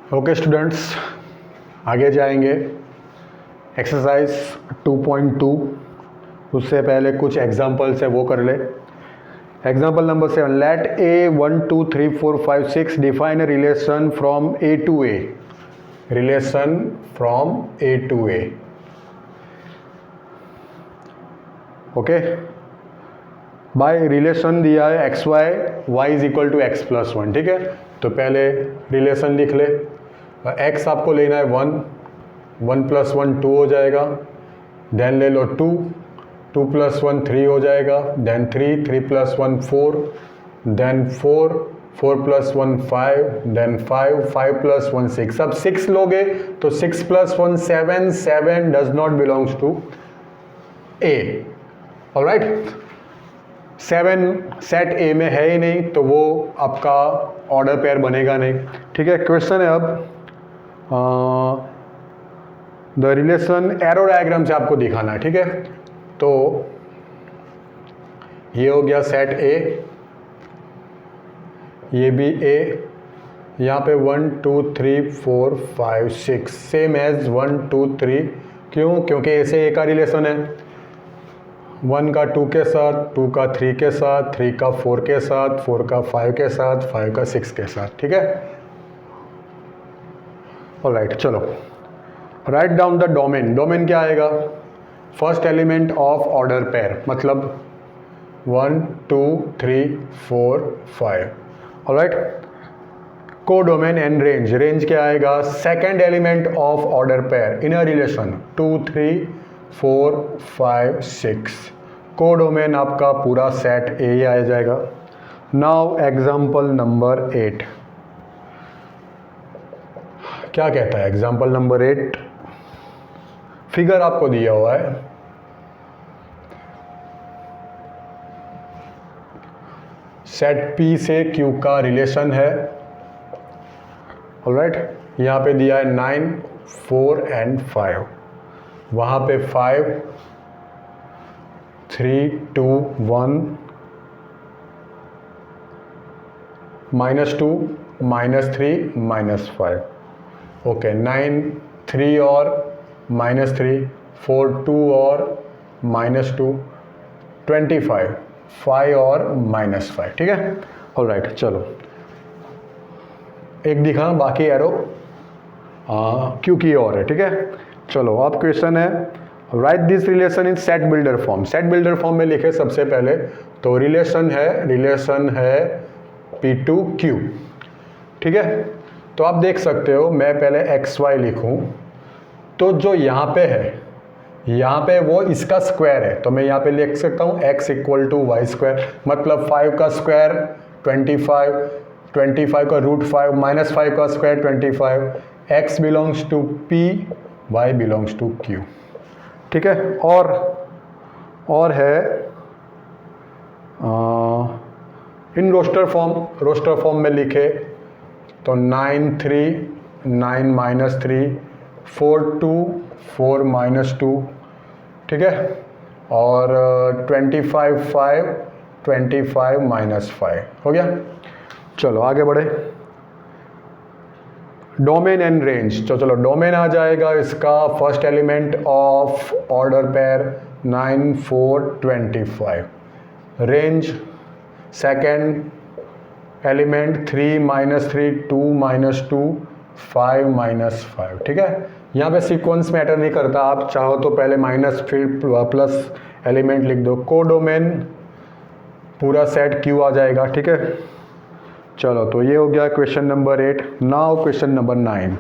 Okay students, आगे जाएंगे exercise 2.2। उससे पहले कुछ एग्जांपल्स है वो कर ले। Example number 7, let A 1 2 3 4 5 6 define a relation from A to A. Relation from A to A. Okay, by relation दिया है x y, y is equal to x plus 1। ठीक है, तो पहले रिलेशन लिख ले। एक्स आपको लेना है 1, 1 प्लस 1 2 हो जाएगा। देन ले लो 2, 2 प्लस 1 3 हो जाएगा। Then 3, 3 plus 1 4, then 4, 4 plus 1 5, then 5, 5 plus 1 6। अब 6 लोगे तो 6 plus 1 7, 7 does not belongs to A. Alright, 7 set A में है ही नहीं, तो वो आपका ऑर्डर पेयर बनेगा नहीं। ठीक है, क्वेश्चन है अब द रिलेशन एरो डायग्राम से आपको दिखाना है। ठीक है, तो ये हो गया सेट ए, ये भी ए, यहाँ पे 1 2 3 4 5 6 सेम एज 1 2 3। क्यों? क्योंकि ए से ए का रिलेशन है। 1 का 2 के साथ, 2 का 3 के साथ, 3 का 4 के साथ, 4 का 5 के साथ, 5 का 6 के साथ। ठीक है, ऑलराइट, चलो write down the domain. Domain क्या आएगा? First element of order pair, मतलब 1 2 3 4 5। ऑलराइट, को डोमेन एंड रेंज। रेंज क्या आएगा? Second element of order pair in a relation 2 3 4 5 6। को डोमेन आपका पूरा सेट ए आ जाएगा। नाउ एग्जाम्पल नंबर 8 क्या कहता है? एग्जाम्पल नंबर 8 फिगर आपको दिया हुआ है। सेट पी से क्यू का रिलेशन है। ऑलराइट, यहाँ पे दिया है 9 4 एंड 5। वहाँ पे 5 3 2 1 -2 -3 -5। ओके, 9 3 और -3, 4 2 और -2, 25 5 और -5। ठीक है, ऑलराइट, चलो एक दिखा, बाकी एरो क्यू की और है। ठीक है, चलो अब क्वेश्चन है right this relation in set builder form. Set builder form में लिखे सबसे पहले तो रिलेशन है P2Q। ठीक है, तो आप देख सकते हो, मैं पहले XY लिखूं तो जो यहाँ पे है, यहाँ पे वो इसका स्क्वायर है, तो मैं यहाँ पे लिख सकता हूँ x equal to y square. मतलब 5 का स्क्वायर 25, 25 का रूट 5 -5 का square 25। x belongs to P, y belongs to Q। ठीक है, और है इन रोस्टर फॉर्म में लिखे तो 9 3 9 -3 4 2 4 -2। ठीक है, और 25 5 25 -5 हो गया। चलो आगे बढ़े। डोमेन एंड रेंज, तो चलो डोमेन आ जाएगा इसका first element of order pair 9 4 25। Range second element 3 -3 2 -2 5 -5। ठीक है, यहाँ पे सीक्वेंस मैटर नहीं करता, आप चाहो तो पहले माइनस फिर प्लस एलिमेंट लिख दो। को डोमेन पूरा सेट क्यू आ जाएगा। ठीक है, चलो तो ये हो गया question number 8। Now question number 9।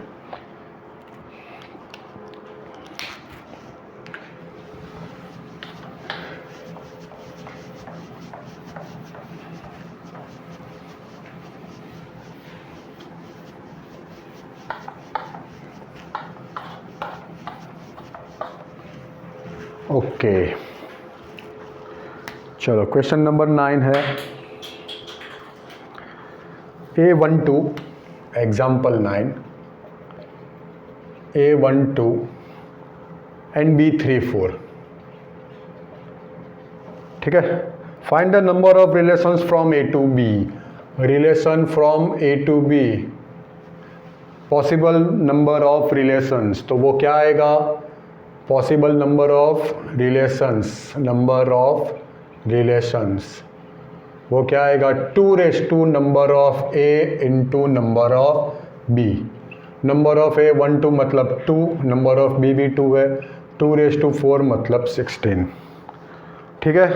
Okay, चलो क्वेश्चन नंबर 9 है A12 example 9 A12 and B34। ठीक है, find the number of relations from A to B। Relation from A to B possible number of relations, तो वो क्या आएगा, possible number of relations वो क्या आएगा, 2 number of A into number of B. Number of A 1 2 मतलब 2, number of B भी 2 है, 2⁴ मतलब 16। ठीक है।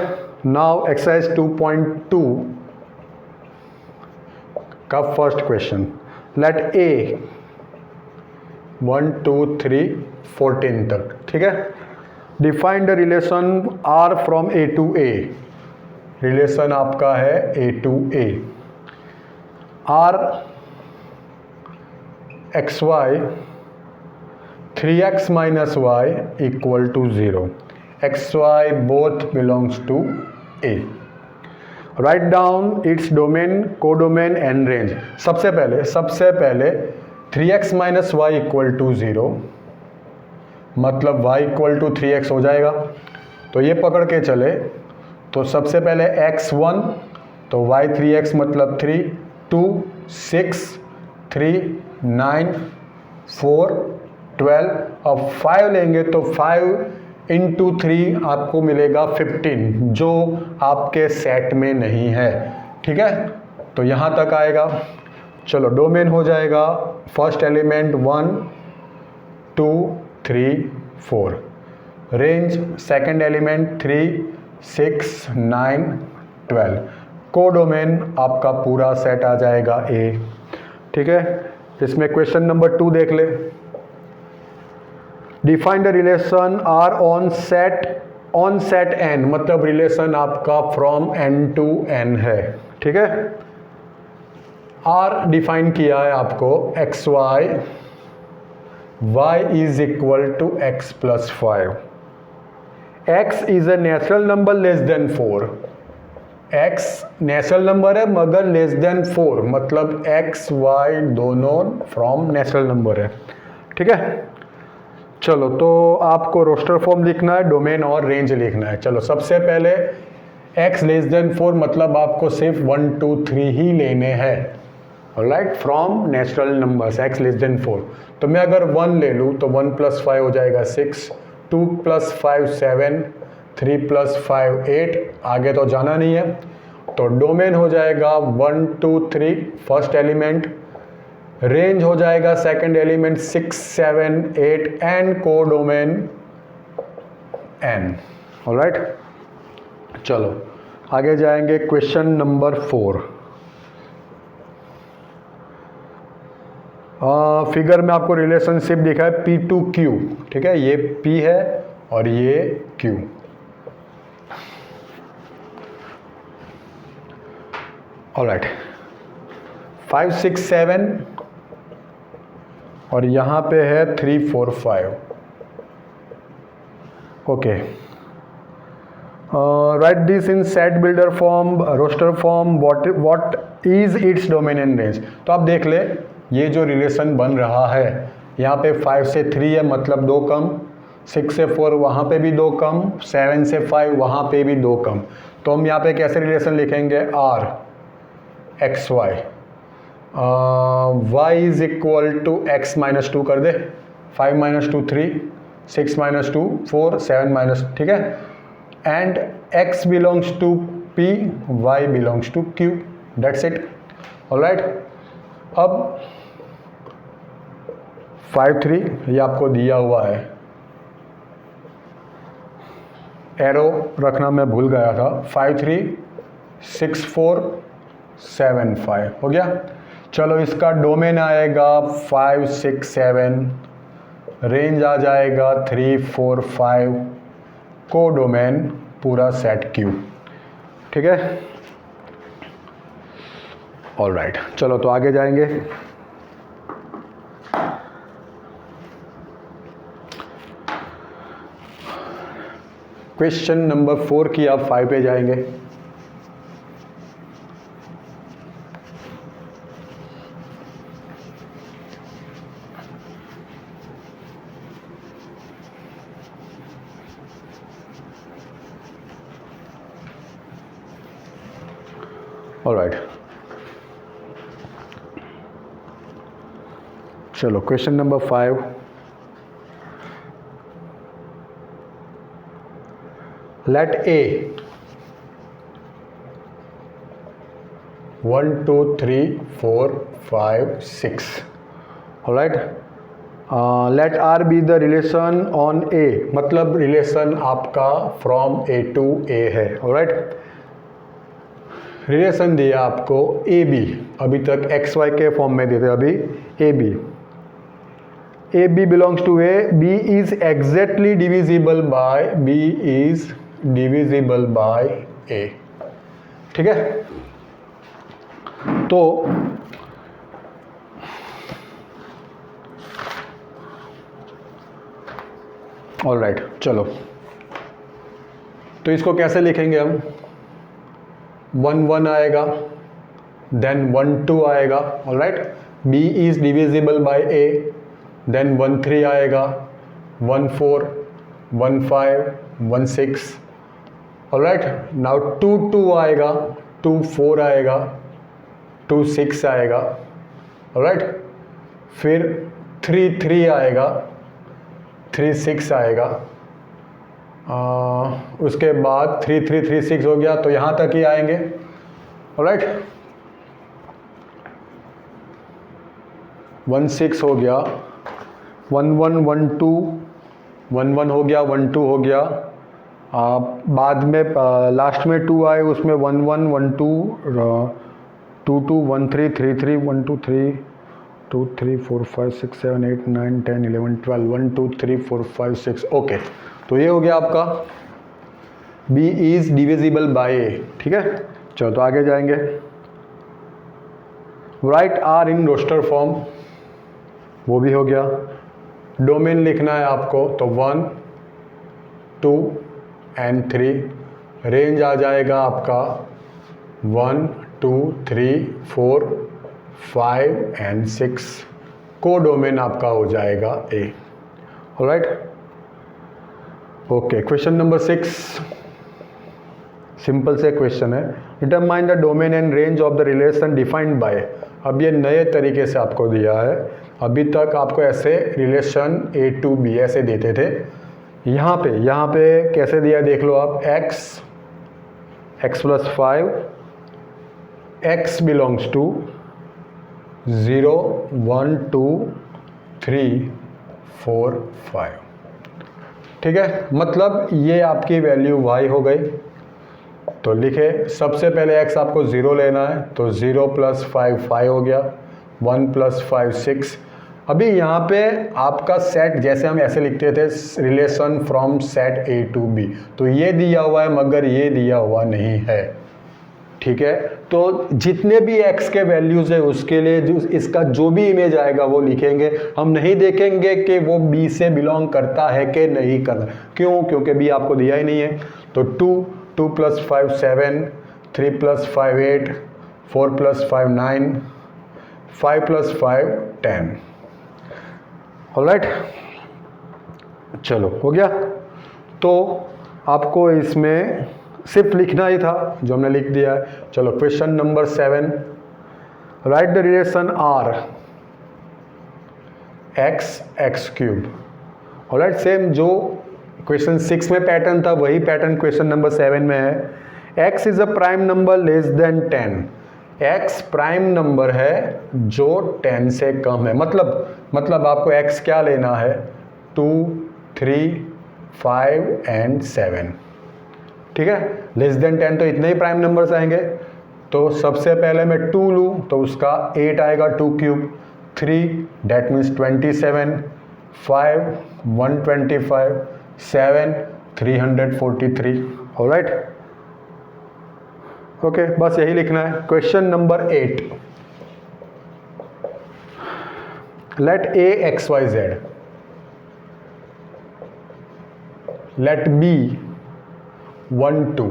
नाउ एक्सरसाइज 2.2 का फर्स्ट क्वेश्चन, लेट ए 1 2 3 14 तक। ठीक है। Define the relation R from A to A, relation आपका है A to A. R x y 3x minus y equal to 0, x y both belongs to A. Write down its domain, codomain and range. सबसे पहले 3x minus y equal to 0 मतलब y equal to 3x हो जाएगा। तो ये पकड़ के चले, तो सबसे पहले x1 तो y 3x मतलब 3, 2 6 3 9 4 12, अब 5 लेंगे तो 5 इंटू 3 आपको मिलेगा 15, जो आपके सेट में नहीं है। ठीक है, तो यहाँ तक आएगा। चलो डोमेन हो जाएगा, first element 1 2 3 4, range second element 3 6 9 12, codomain आपका पूरा सेट आ जाएगा ए। ठीक है, इसमें क्वेश्चन नंबर 2 देख ले। Define the relation R on set N, मतलब रिलेशन आपका फ्रॉम एन टू एन है। ठीक है, आर डिफाइन किया है आपको x y, y is equal to x plus 5, x is a natural number less than 4, x natural number है मगर लेस देन 4, मतलब x y दोनों फ्रॉम नेचुरल नंबर है। ठीक है, चलो तो आपको रोस्टर फॉर्म लिखना है, डोमेन और रेंज लिखना है। चलो सबसे पहले x लेस देन 4 मतलब आपको सिर्फ 1 2 3 ही लेने हैं, right, from natural numbers x less than 4। तो मैं अगर 1 ले लूँ तो 1 + 5 हो जाएगा 6, 2 + 5 7, 3 + 5 8, आगे तो जाना नहीं है। तो डोमेन हो जाएगा 1 2 3 फर्स्ट एलिमेंट, रेंज हो जाएगा second element 6 7 8 and codomain n। Alright, चलो आगे जाएंगे क्वेश्चन नंबर 4। फिगर में आपको रिलेशनशिप दिखा है P टू Q। ठीक है, ये P है और ये Q। ऑलराइट, 5 6 7 और यहाँ पे है 3 4 5। Okay, write this in set builder form, roster form, what is its domain and range. तो आप देख ले, ये जो रिलेशन बन रहा है यहाँ पे 5 से 3 है मतलब 2 कम, 6 से 4 वहाँ पे भी 2 कम, 7 से 5 वहाँ पे भी 2 कम। तो हम यहाँ पे कैसे रिलेशन लिखेंगे, R x y, y is equal to x minus 2 कर दे, 5 माइनस 2 3, 6 माइनस 2 4, 7 माइनस, ठीक है, and x belongs to P, y belongs to Q, that's it. Alright, अब 5 3 ये आपको दिया हुआ है, एरो रखना मैं भूल गया था, 5 3 6 4 7 5 हो गया। चलो इसका डोमेन आएगा 5 6 7, रेंज आ जाएगा 3 4 5, को डोमेन पूरा सेट Q। ठीक है, ऑलराइट, चलो तो आगे जाएंगे। क्वेश्चन नंबर 4 की आप 5 पे जाएंगे। ऑलराइट, चलो question number 5, let A 1 2 3 4 5 6, alright. Let R be the relation on A, मतलब रिलेशन आपका फ्रॉम ए टू ए है, ऑलराइट। रिलेशन दिया आपको ए बी, अभी तक एक्स वाई के फॉर्म में दिए थे, अभी A B belongs to A, B is exactly divisible by, B is divisible by A, ठीक है। तो ऑलराइट, चलो तो इसको कैसे लिखेंगे हम, 1 1 आएगा, देन 1 2 आएगा, alright. B is divisible by A, then 1 3 आएगा, 1 4 1 5 1 6, ऑलराइट। नाउ 2 2 आएगा, 2 4 आएगा, 2 6 आएगा, ऑलराइट। फिर 3 3 आएगा, 3 6 आएगा, उसके बाद 3 3 3 6 हो गया, तो यहाँ तक ही आएंगे, ऑलराइट। 1 6 हो गया, 1 1 1 2 1 1 हो गया, 1 2 हो गया, बाद में लास्ट में 2 आए, उसमें 1 1 1 2 2 2 1 3 3 3 1 2 3 2 3 4 5 6 7 8 9 10 11 12 1 2 3 4 5 6, ओके। तो ये हो गया आपका B is divisible by A, ठीक है। चलो तो आगे जाएंगे, right R in roster form, वो भी हो गया। डोमेन लिखना है आपको, तो 1 2 एंड 3, रेंज आ जाएगा आपका 1 2 3 4 5 एंड 6, को डोमेन आपका हो जाएगा A, alright. Okay, question number 6, simple से क्वेश्चन है, determine the domain and range of the relation defined by. अब ये नए तरीके से आपको दिया है, अभी तक आपको ऐसे रिलेशन ए टू बी ऐसे देते थे, यहाँ पे कैसे दिया देख लो आप, x plus 5, x belongs to 0 1 2 3 4 5, ठीक है। मतलब ये आपकी वैल्यू y हो गई, तो लिखे सबसे पहले x आपको 0 लेना है, तो 0 प्लस 5 5 हो गया, 1 प्लस 5 6। अभी यहाँ पे आपका सेट, जैसे हम ऐसे लिखते थे relation from set A to B, तो ये दिया हुआ है मगर ये दिया हुआ नहीं है, ठीक है। तो जितने भी x के वैल्यूज है उसके लिए जो इसका जो भी इमेज आएगा वो लिखेंगे, हम नहीं देखेंगे कि वो b से बिलोंग करता है कि नहीं करता, क्यों, क्योंकि b आपको दिया ही नहीं है। तो 2 plus 5 7, 3 plus 5 8, 4 plus 5 9, 5 plus 5 10, alright. चलो हो गया, तो आपको इसमें सिर्फ लिखना ही था जो हमने लिख दिया है। चलो question number 7, write the relation R x cube, alright. Same जो क्वेश्चन 6 में पैटर्न था वही पैटर्न क्वेश्चन नंबर 7 में है। x is a prime number less than 10, x prime number है जो 10 से कम है, मतलब आपको x क्या लेना है, 2 3 5 एंड 7, ठीक है। लेस देन 10 तो इतने ही प्राइम नंबर्स आएंगे, तो सबसे पहले मैं 2 लूँ तो उसका 8 आएगा, 2 क्यूब, 3 डेट मीन्स 27, 5 125, 7 343, ऑलराइट। ओके, बस यही लिखना है। Question number 8, let a x y z, let b 1 2,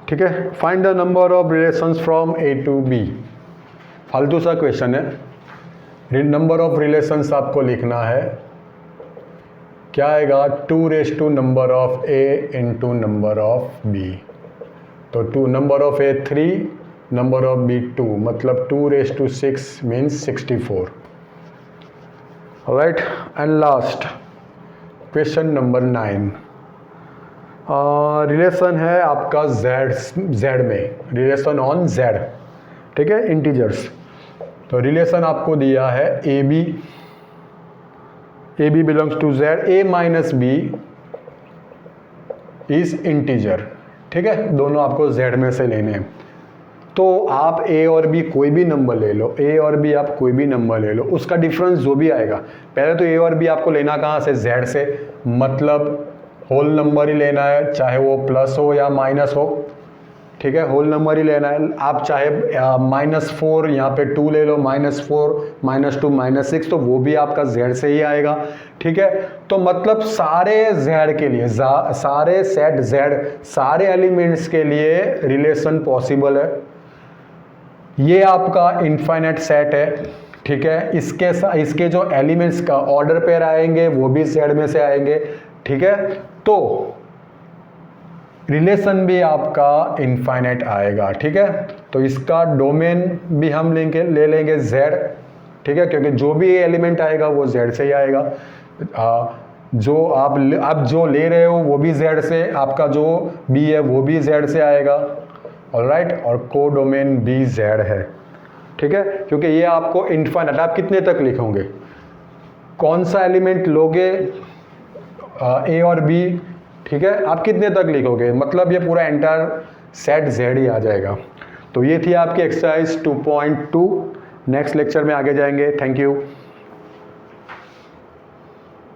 ठीक है। Find the number of relations from A to B, फालतू सा क्वेश्चन है। नंबर ऑफ रिलेशंस आपको लिखना है, क्या आएगा, 2 raise to number of A into number of B, तो 2 number of A 3, number of B 2, मतलब 2�6 means 64. Right. And last question number 9. Relation है आपका जेड में, रिलेशन ऑन जेड, ठीक है, इंटीजर्स. तो रिलेशन आपको दिया है A B belongs to Z, A minus B is integer, ठीक है. दोनों आपको जेड में से लेने हैं. तो आप ए और बी कोई भी नंबर ले लो, ए और बी आप कोई भी नंबर ले लो, उसका डिफरेंस जो भी आएगा, पहले तो ए और बी आपको लेना कहाँ से, जेड से, मतलब होल नंबर ही लेना है, चाहे वो प्लस हो या माइनस हो, ठीक है, होल नंबर ही लेना है. आप चाहे -4 यहाँ पे 2 ले लो, -4 -2 -6, तो वो भी आपका जेड से ही आएगा, ठीक है. तो मतलब सारे जेड के लिए, सारे सेट जेड, सारे एलिमेंट्स के लिए रिलेशन पॉसिबल है. ये आपका इनफाइनाइट सेट है, ठीक है. इसके जो एलिमेंट्स का ऑर्डर पेयर आएंगे वो भी जेड में से आएंगे, ठीक है. तो रिलेशन भी आपका इनफाइनाइट आएगा, ठीक है. तो इसका डोमेन भी हम ले लेंगे जेड, ठीक है, क्योंकि जो भी एलिमेंट आएगा वो जेड से ही आएगा. जो आप जो ले रहे हो वो भी जेड से, आपका जो बी है वो भी जेड से आएगा. ऑलराइट. और को डोमेन भी जेड है, ठीक है, क्योंकि ये आपको इनफाइनाइट, आप कितने तक लिखोगे, कौन सा एलिमेंट लोगे, ए और बी, ठीक है, आप कितने तक लिखोगे, मतलब ये पूरा एंटायर सेट जेड ही आ जाएगा. तो ये थी आपकी एक्सरसाइज 2.2. नेक्स्ट लेक्चर में आगे जाएंगे. Thank you.